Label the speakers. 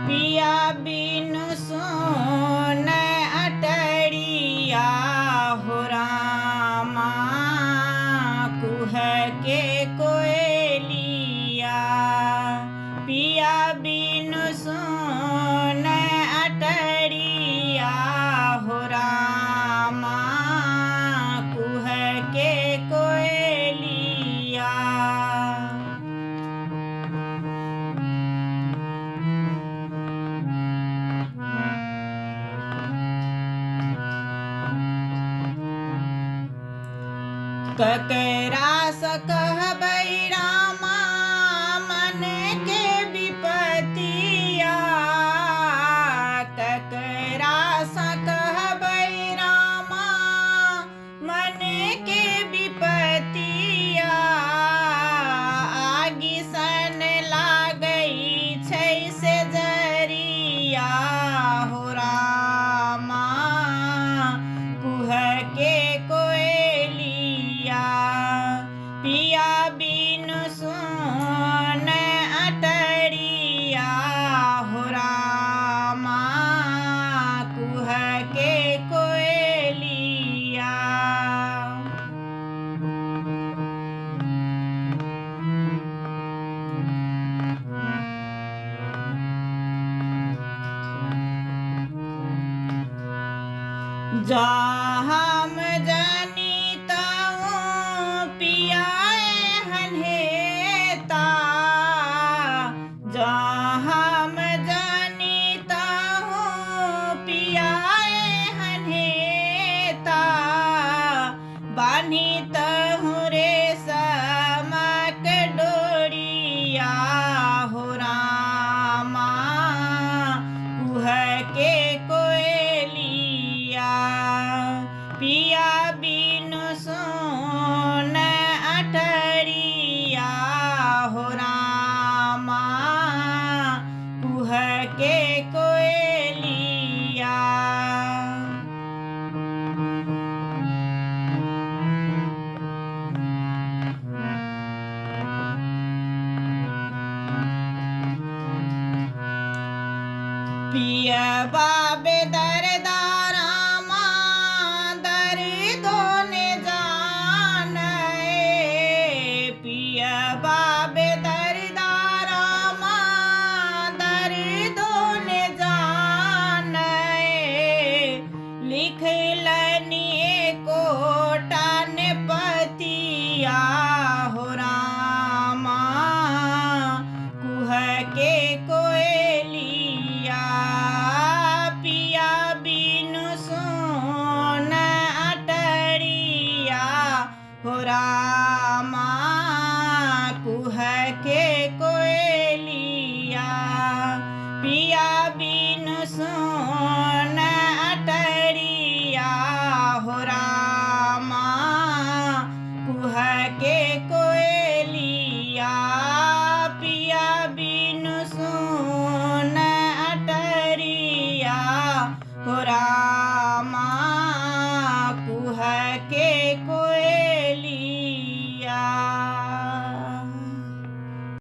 Speaker 1: पिया बिनु सुन अटरिया हो रामा, कुह के कोयलिया। पिया बिनु सुन अटरिया हो रामा, कुह के कोयलिया। ककरा सकहबै रामा, मन के विपतिया। ककरा सकहबै रामा, मन के विपतिया। आगि सन लागै छै से जरिया हो रामा, कुह के कोयलिया। पिया बिनु सुन अटरिया हो रामा, कुह के कोयलिया। जा हम जनिता पियाए हन्हेता। जा हम जनिता पियाए हन्हेता। बान्हित रे समक डोरिया हो रामा, कुह के कोयलिया। पिया बिनु सुन अटरिया हो रामा, कुह के कोयलिया। पियबा बेदर्दा रामा, दर्दो ने जाने। पियबा बेदर्दा रामा, दर्दो ने जाने। लिखलनि कोटा ने पतिया हो रामा, कुह के कोयलिया। पिया बिनु सुन अटरिया हो रामा, कुह के कोयलिया। पिया बिनु सुन